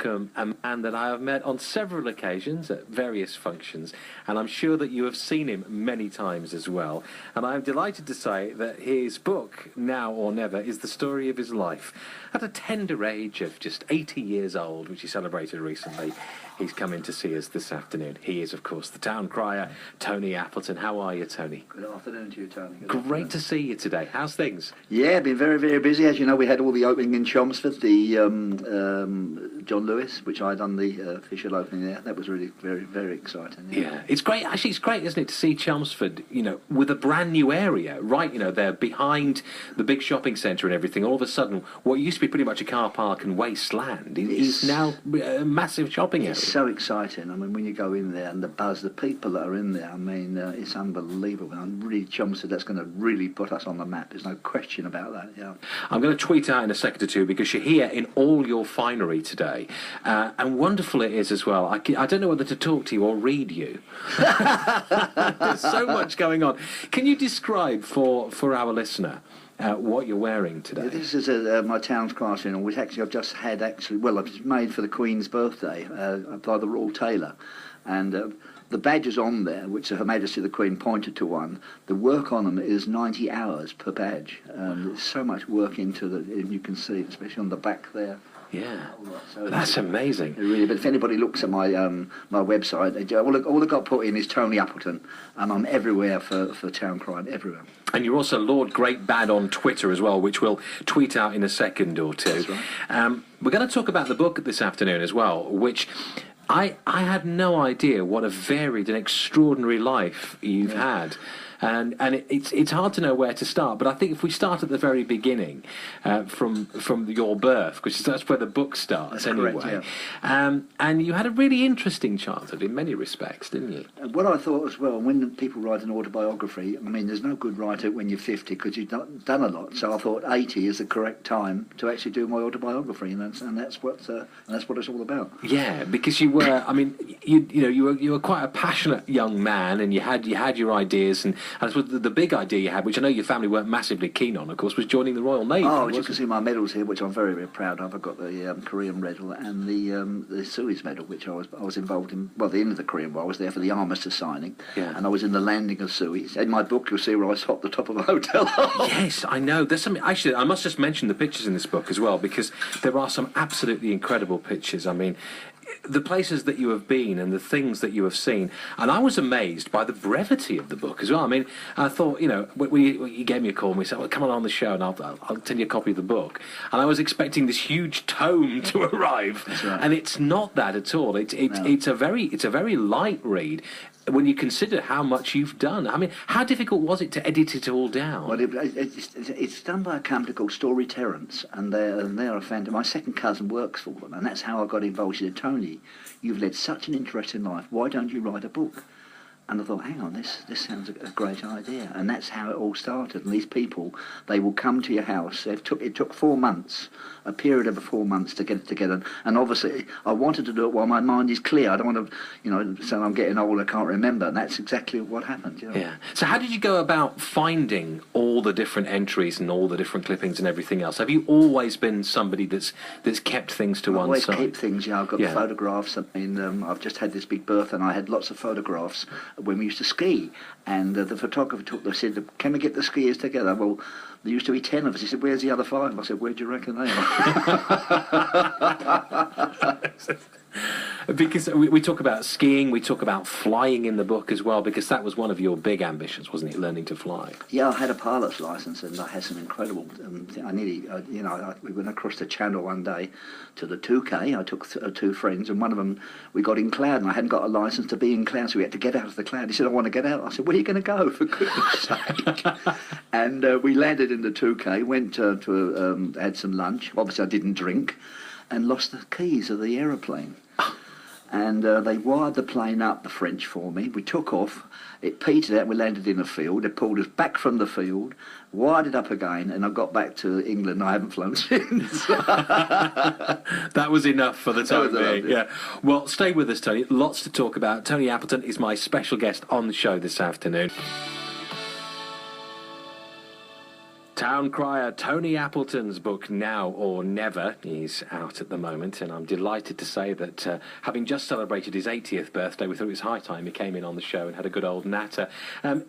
welcome a man that I have met on several occasions at various functions, and I'm sure that you have seen him many times as well. And I'm delighted to say that his book, Now or Never, is the story of his life. At a tender age of just 80 years old, which he celebrated recently, he's come in to see us this afternoon. He is, of course, the town crier, Tony Appleton. How are you, Tony? Good afternoon to you, Tony. Great to see you today. How's things? Yeah, been very, very busy. As you know, we had all the opening in Chelmsford, the John Lewis, which I done the official opening there. That was really very, very exciting. Yeah, it's great. Actually, it's great, isn't it, to see Chelmsford, you know, with a brand new area, right? You know, they're behind the big shopping centre and everything. All of a sudden, what used to be pretty much a car park and wasteland is now a massive shopping area. It's so exciting. I mean, when you go in there and the buzz, the people that are in there, I mean, it's unbelievable. I'm really Chelmsford, that's going to really put us on the map. There's no question about that, yeah. I'm going to tweet out in a second or two because you're here in all your finery today. And wonderful it is as well. I don't know whether to talk to you or read you. There's so much going on. Can you describe for our listener what you're wearing today? This is my town's classroom, which actually I've just had well, I've made for the Queen's birthday by the Royal Tailor. And the badges on there, which Her Majesty the Queen pointed to one, the work on them is 90 hours per badge. There's so much work into and you can see, especially on the back there. Yeah, so that's amazing. Really, but if anybody looks at my my website, all I got put in is Tony Appleton, and I'm everywhere for town crime, everywhere. And you're also Lord Great Bad on Twitter as well, which we'll tweet out in a second or two. That's right. We're going to talk about the book this afternoon as well, which I had no idea what a varied and extraordinary life you've had. And it's hard to know where to start, but I think if we start at the very beginning, from your birth, because that's where the book starts. That's anyway. Correct, yeah. And you had a really interesting childhood in many respects, didn't you? What I thought as well, when people write an autobiography, I mean, there's no good write it when you're 50 because you've done a lot. So I thought 80 is the correct time to actually do my autobiography, and that's what it's all about. Yeah, because you were, I mean, you were quite a passionate young man, and you had your ideas. And I suppose the big idea you had, which I know your family weren't massively keen on, of course, was joining the Royal Navy. Oh, you can see my medals here, which I'm very, very proud of. I've got the Korean medal and the Suez medal, which I was involved in. Well, the end of the Korean War, I was there for the armistice signing, and I was in the landing of Suez. In my book, you'll see where I hopped the top of a hotel. Yes, I know. There's some. Actually, I must just mention the pictures in this book as well, because there are some absolutely incredible pictures. I mean, the places that you have been and the things that you have seen. And I was amazed by the brevity of the book as well. I mean, I thought, you know, you gave me a call and we said, well, come on the show and I'll send you a copy of the book. And I was expecting this huge tome to arrive. That's right. And it's not that at all. It's a very light read when you consider how much you've done. I mean, how difficult was it to edit it all down? Well, it's done by a company called Story Terrence, and they're a fan. My second cousin works for them, and that's how I got involved. She said, Tony, you've led such an interesting life. Why don't you write a book? And I thought, hang on, this sounds a great idea. And that's how it all started. And these people, they will come to your house. It took 4 months, a period of 4 months to get it together. And obviously, I wanted to do it while my mind is clear. I don't want to, say I'm getting old, I can't remember. And that's exactly what happened. You know? Yeah. So how did you go about finding all the different entries and all the different clippings and everything else? Have you always been somebody that's kept things to one side? I always keep things, I've got photographs. I mean, I've just had this big birthday and I had lots of photographs when we used to ski, and the photographer said, can we get the skiers together? Well, there used to be 10 of us. He said, where's the other 5? I said, where do you reckon they are? Because we talk about skiing, we talk about flying in the book as well, because that was one of your big ambitions, wasn't it, learning to fly? Yeah, I had a pilot's license and I had some incredible we went across the channel one day to the 2K. I took 2 friends, and one of them, we got in cloud, and I hadn't got a license to be in cloud, so we had to get out of the cloud. He said, I want to get out. I said, where are you going to go, for goodness sake? And we landed in the 2K, went had some lunch. Obviously I didn't drink, and lost the keys of the aeroplane. And they wired the plane up, the French, for me. We took off, it petered out, we landed in a field, they pulled us back from the field, wired it up again, and I got back to England. I haven't flown since. That was enough for the time being. Yeah. Well, stay with us, Tony. Lots to talk about. Tony Appleton is my special guest on the show this afternoon. Town crier Tony Appleton's book Now or Never is out at the moment, and I'm delighted to say that having just celebrated his 80th birthday, we thought it was high time he came in on the show and had a good old natter.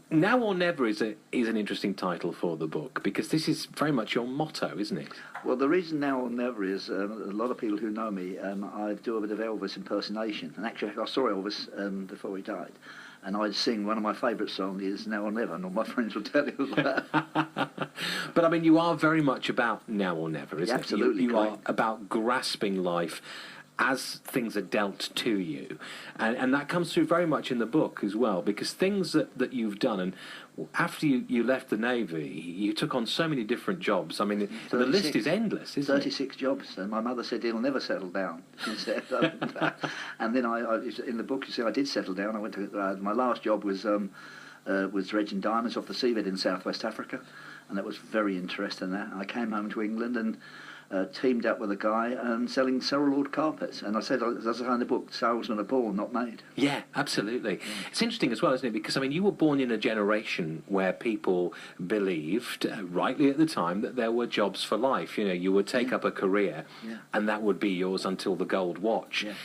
Now or Never is an interesting title for the book, because this is very much your motto, isn't it? Well, the reason Now or Never is a lot of people who know me, I do a bit of Elvis impersonation, and actually I saw Elvis before he died. And I'd sing, one of my favourite songs is Now or Never, and all my friends will tell you that. But I mean, you are very much about now or never, isn't Absolutely, it? You are about grasping life as things are dealt to you. And that comes through very much in the book as well, because things that you've done, and after you left the Navy, you took on so many different jobs. I mean, the list is endless, isn't 36 jobs, and my mother said he'll never settle down. She said, and then in the book, you see, I did settle down. I went to, my last job was dredging diamonds off the seabed in Southwest Africa, and that was very interesting. I came home to England and teamed up with a guy and selling Cerelord carpets. And I said, as I say in the book, salesmen are born, not made. Yeah, absolutely. Yeah. It's interesting as well, isn't it? Because, I mean, you were born in a generation where people believed, rightly at the time, that there were jobs for life. You know, you would take up a career and that would be yours until the gold watch. Yeah.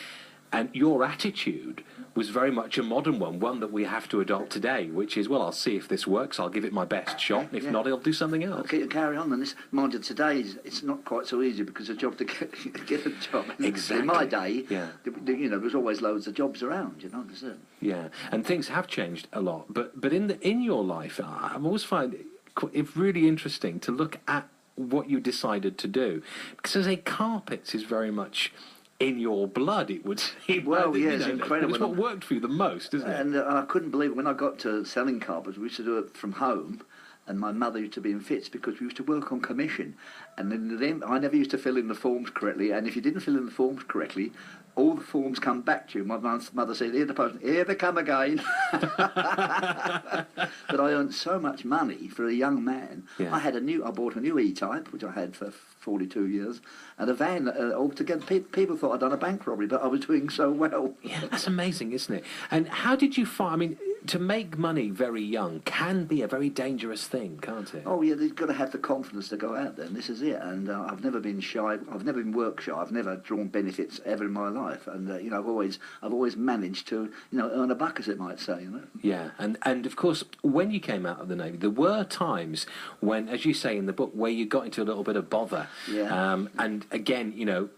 And your attitude was very much a modern one that we have to adopt today, which is, well, I'll see if this works, I'll give it my best shot, and if not, I'll do something else. Okay, carry on. And this, mind you, today, it's not quite so easy, because a job to get a job. Exactly. In my day, you know, there was always loads of jobs around, you know. Yeah, and things have changed a lot. But in your life, I've always find it really interesting to look at what you decided to do. Because as a carpets is very much in your blood, it would seem. Well, yeah, it's incredible. It's what worked for you the most, isn't it? And I couldn't believe it. When I got to selling carpets, we used to do it from home, and my mother used to be in fits because we used to work on commission. And then I never used to fill in the forms correctly, and if you didn't fill in the forms correctly, all the forms come back to you. My mother said, "Here the post, here they come again." But I earned so much money for a young man. Yeah. I bought a new E-Type, which I had for 42 years, and a van altogether. People thought I'd done a bank robbery, but I was doing so well. Yeah, that's amazing, isn't it? And how did you find, I mean, to make money very young can be a very dangerous thing, can't it? Oh, yeah, you've got to have the confidence to go out there, and this is it. And I've never been shy. I've never been work shy. I've never drawn benefits ever in my life. And, you know, I've always managed to, you know, earn a buck, as it might say, you know. Yeah, and of course, when you came out of the Navy, there were times when, as you say in the book, where you got into a little bit of bother. Yeah. And again, you know,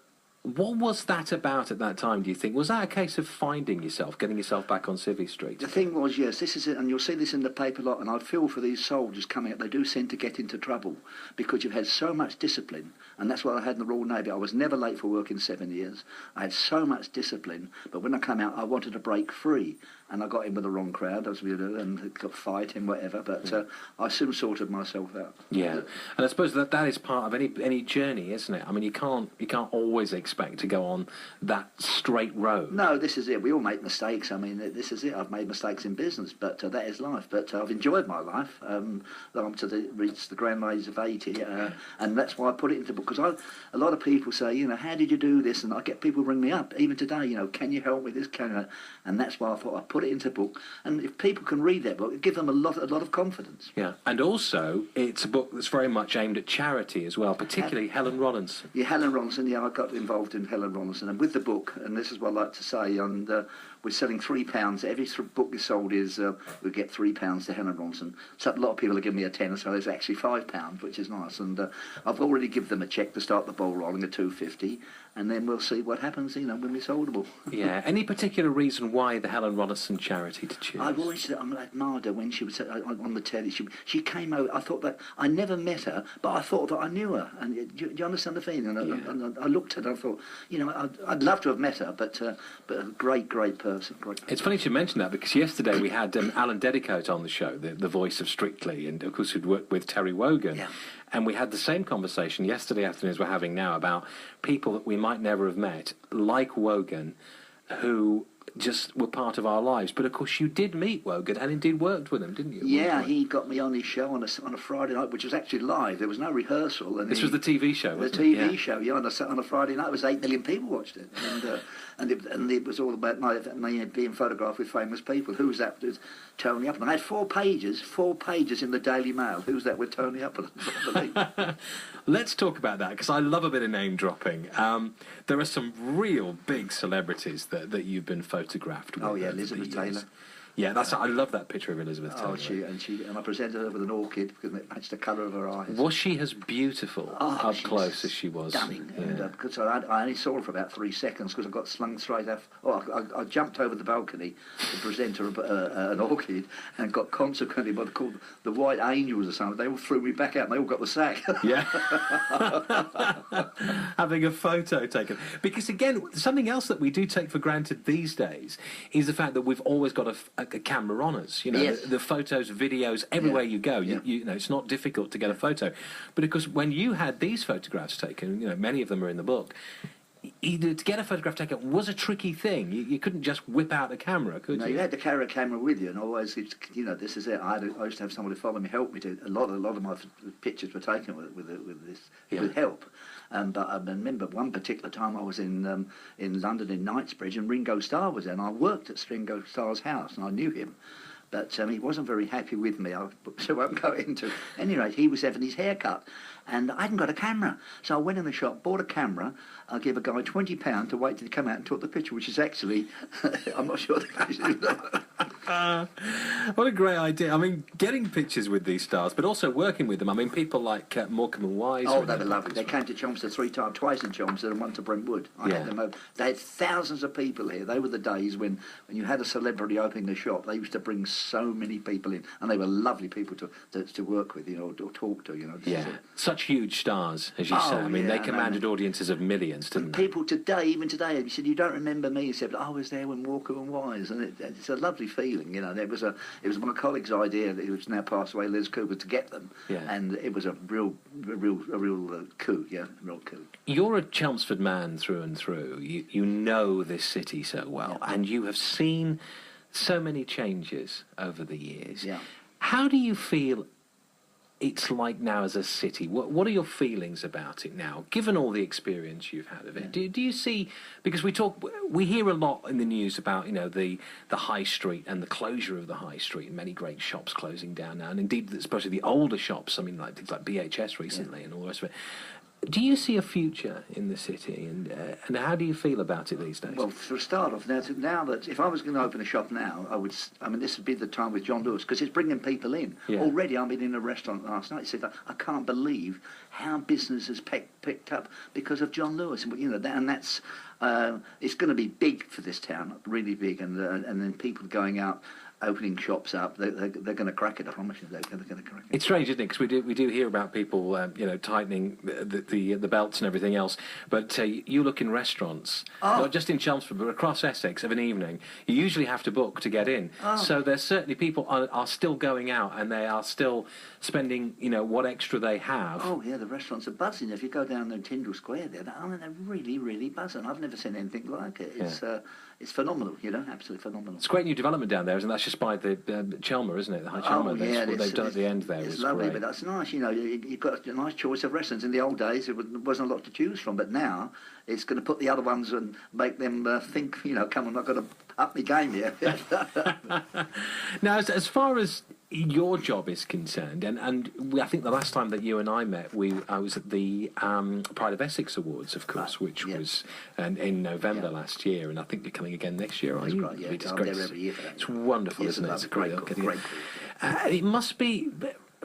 what was that about at that time, do you think? Was that a case of finding yourself, getting yourself back on Civvy Street? The thing was, yes, this is it, and you'll see this in the paper a lot, and I feel for these soldiers coming up, they do seem to get into trouble, because you've had so much discipline, and that's what I had in the Royal Navy. I was never late for work in 7 years. I had so much discipline, but when I came out, I wanted to break free, and I got in with the wrong crowd, as we do, and got fighting, whatever, but I soon sorted myself out. Yeah, and I suppose that is part of any journey, isn't it? I mean, you can't always expect to go on that straight road. No, this is it. We all make mistakes. I mean, this is it. I've made mistakes in business, but that is life. But I've enjoyed my life. I'm reached the grand age of 80, and that's why I put it into the book. Because a lot of people say, you know, how did you do this? And I get people ring me up, even today, you know, can you help with this? And that's why I thought I'd put it into a book. And if people can read that book, it gives them a lot of confidence. Yeah, and also it's a book that's very much aimed at charity as well, particularly Helen Ronaldson. Yeah, Helen Ronaldson. Yeah, I got involved in Helen Ronaldson, and with the book, and this is what I like to say, and we're selling £3. Every book is sold is we get £3 to Helen Ronaldson. So a lot of people are giving me a tenner, so there's actually £5, which is nice. And I've already given them a cheque to start the ball rolling at £2.50, and then we'll see what happens, you know, when we sold them all. Yeah. Any particular reason why the Helen Ronaldson charity to choose? I've always admired her when she was on the telly. She came over. I thought that I never met her, but I thought that I knew her. And do you understand the feeling? And I looked at her. I thought, you know, I'd love to have met her, but a great person. It's funny you mention that, because yesterday we had Alan Dedicoat on the show, the voice of Strictly, and of course who'd worked with Terry Wogan. Yeah. And we had the same conversation yesterday afternoon as we're having now about people that we might never have met, like Wogan, who just were part of our lives. But of course, you did meet Wogard and indeed worked with him, didn't you? Yeah, he got me on his show on a Friday night, which was actually live. There was no rehearsal. And this was the TV show, wasn't the it? TV show, yeah, on a Friday night. It was 8 million people watched it, and it was all about me being photographed with famous people. Who was that? It was Tony Appleton. I had 4 pages in the Daily Mail. Who's that with Tony Appleton? Let's talk about that, because I love a bit of name dropping. There are some real big celebrities that you've been photographed with. Oh yeah, Elizabeth Taylor. Yeah, I love that picture of Elizabeth Taylor. And I presented her with an orchid because it matched the colour of her eyes. Was she as beautiful up close as she was? Stunning. Yeah. And because I only saw her for about 3 seconds because I got slung straight off. I jumped over the balcony to present her an orchid and got consequently what they called the White Angels or something. They all threw me back out and they all got the sack. Yeah. Having a photo taken. Because again, something else that we do take for granted these days is the fact that we've always got a camera on us. You know, yes. the photos, videos, everywhere you go. You know, it's not difficult to get a photo. But of course, when you had these photographs taken, you know, many of them are in the book. To get a photograph taken was a tricky thing. You couldn't just whip out a camera, could you? No, you had to carry a camera with you, and always, you know, this is it. I used to have somebody follow me, help me to. A lot of my pictures were taken with help. But I remember one particular time I was in London in Knightsbridge, and Ringo Starr was there, and I worked at Ringo Starr's house, and I knew him. But he wasn't very happy with me, so I won't go into. At any rate, he was having his hair cut, and I hadn't got a camera. So I went in the shop, bought a camera. I gave a guy £20 to wait till he come out and took the picture, which is actually, I'm not sure the case What a great idea. I mean, getting pictures with these stars, but also working with them. I mean, people like Morecambe and Wise. Oh, they were lovely. They came to Chelmsford twice in Chelmsford and once to Brentwood. I had them over. They had thousands of people here. They were the days when you had a celebrity opening a shop. They used to bring so many people in, and they were lovely people to work with, you know, or talk to, you know. Such huge stars, as you say. I mean, they commanded audiences of millions, didn't they? People today, even today, you said, you don't remember me. He said, but I was there when Walker and Wise, and it's a lovely feeling, you know. It was my colleague's idea, that who's now passed away, Liz Cooper, to get them, and it was a real coup, real coup. You're a Chelmsford man through and through. You know this city so well, and you have seen so many changes over the years. Yeah. How do you feel it's like now as a city? What are your feelings about it now, given all the experience you've had of it? Do you see, because we hear a lot in the news about, you know, the high street and the closure of the high street, and many great shops closing down now, and indeed especially the older shops, I mean, like things like BHS recently and all the rest of it. Do you see a future in the city, and how do you feel about it these days? Well, for a start off, now that if I was going to open a shop now, this would be the time with John Lewis, because it's bringing people in. Yeah. Already, I've been in a restaurant last night. He said, I can't believe how business has picked up because of John Lewis. And, you know, that's it's going to be big for this town, really big, and then people going out, opening shops up, they're going to crack it. I promise you, they're going to crack it. It's strange, isn't it? Because we do hear about people, you know, tightening the belts and everything else. But you look in restaurants, not just in Chelmsford, but across Essex of an evening. You usually have to book to get in. So there's certainly people are still going out, and they are still spending, you know, what extra they have. Oh yeah, the restaurants are buzzing. If you go down there in Tyndall Square, they're really, really buzzing. I've never seen anything like it. It's phenomenal, you know, absolutely phenomenal. It's a great new development down there, isn't it? That's just by the Chelmer, isn't it? The High Chelmer. What they've done at the end there is lovely, great. But that's nice, you know. You've got a nice choice of restaurants. In the old days, there wasn't a lot to choose from, but now it's going to put the other ones and make them think, you know, come on, I've got to up my game here. Now, as far as your job is concerned, and I think the last time that you and I met, I was at the Pride of Essex Awards, of course, which was in November last year, and I think you're coming again next year, aren't you? Right, yeah, I'm there every year for that. It's wonderful, isn't it? It's a great. It must be.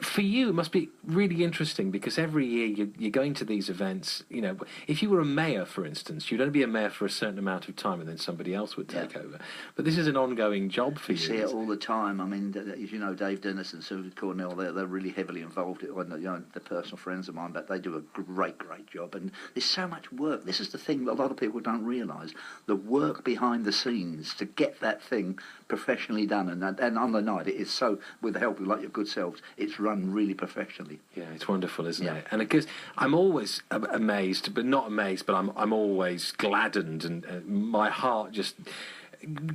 For you, it must be really interesting, because every year you're going to these events. You know, if you were a mayor, for instance, you'd only be a mayor for a certain amount of time, and then somebody else would take over. But this is an ongoing job for you. You see it all the time. I mean, as you know, Dave Dennis and Sue Cornell, they're really heavily involved. You know, they're personal friends of mine, but they do a great job. And there's so much work. This is the thing that a lot of people don't realise: the work behind the scenes to get that thing professionally done. And on the night, it is so, with the help of like your good selves, it's run really professionally. Yeah, it's wonderful, isn't it? And because I'm always amazed, but not amazed, but I'm always gladdened, and my heart just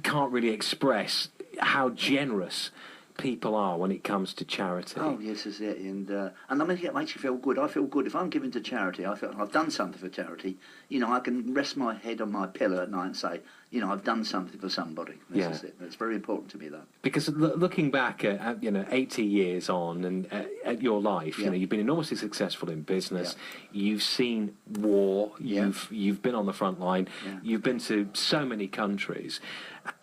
can't really express how generous people are when it comes to charity. Oh yes, that's it, and I mean it makes you feel good. I feel good if I'm giving to charity. I feel I've done something for charity. You know, I can rest my head on my pillow at night and say, you know, I've done something for somebody. That's it. It's very important to me, that. Because looking back at 80 years on and at your life, you know, you've been enormously successful in business. You've seen war. You've been on the front line. You've been to so many countries.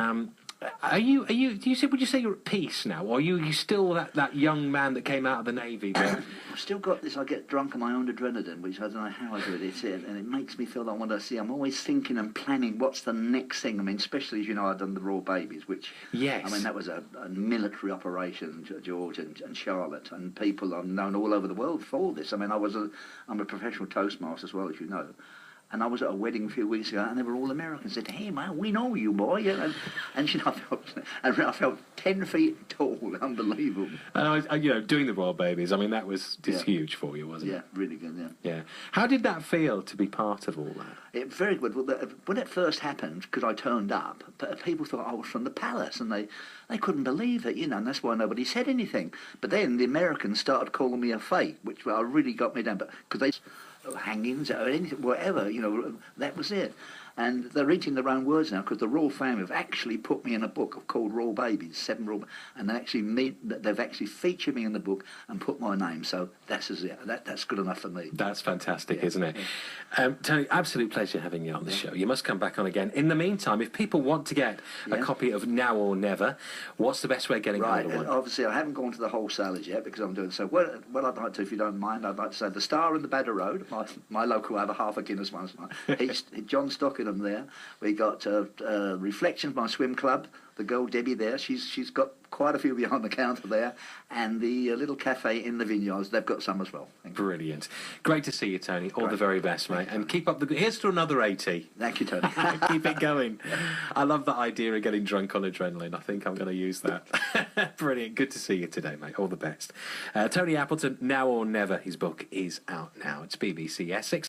Would you say you're at peace now, or are you still that young man that came out of the Navy? I've still got this. I get drunk on my own adrenaline, which I don't know how I do it. And it makes me feel that I want to see. I'm always thinking and planning what's the next thing. I mean, especially as you know, I've done the Raw Babies, which I mean that was a military operation, George and Charlotte, and people are known all over the world for this. I mean, I'm a professional Toastmaster as well, as you know. And I was at a wedding a few weeks ago, and they were all Americans. Said, "Hey man, we know you, boy." And you know, I felt 10 feet tall, unbelievable. And doing the Royal Babies, I mean, that was just huge for you, wasn't it? Yeah, really good. Yeah. How did that feel to be part of all that? Very good. Well, when it first happened, because I turned up, people thought I was from the palace, and they couldn't believe it, you know, and that's why nobody said anything. But then the Americans started calling me a fake, which really got me down. But because they hangings or anything, whatever, you know, that was it. And they're eating their own words now, because the royal family have actually put me in a book called Royal Babies, 7 Royal, and they've actually featured me in the book and put my name. So that's good enough for me. That's fantastic, isn't it? Tony, absolute pleasure having you on the show. You must come back on again. In the meantime, if people want to get a copy of Now or Never, what's the best way of getting hold of one? Obviously, I haven't gone to the wholesalers yet because I'm doing so. What I'd like to, if you don't mind, I'd like to say the Star and the Badder Road, my local, I have a half a Guinness once. John Stockenham there. We got Reflections, my swim club. The girl Debbie there, she's got quite a few behind the counter there, and the little cafe in the vineyards, they've got some as well. Brilliant. Great to see you, Tony. All the very best, mate. And keep up the... Here's to another 80. Thank you, Tony. Keep it going. I love that idea of getting drunk on adrenaline. I think I'm going to use that. Brilliant. Good to see you today, mate. All the best. Tony Appleton, Now or Never. His book is out now. It's BBC Essex.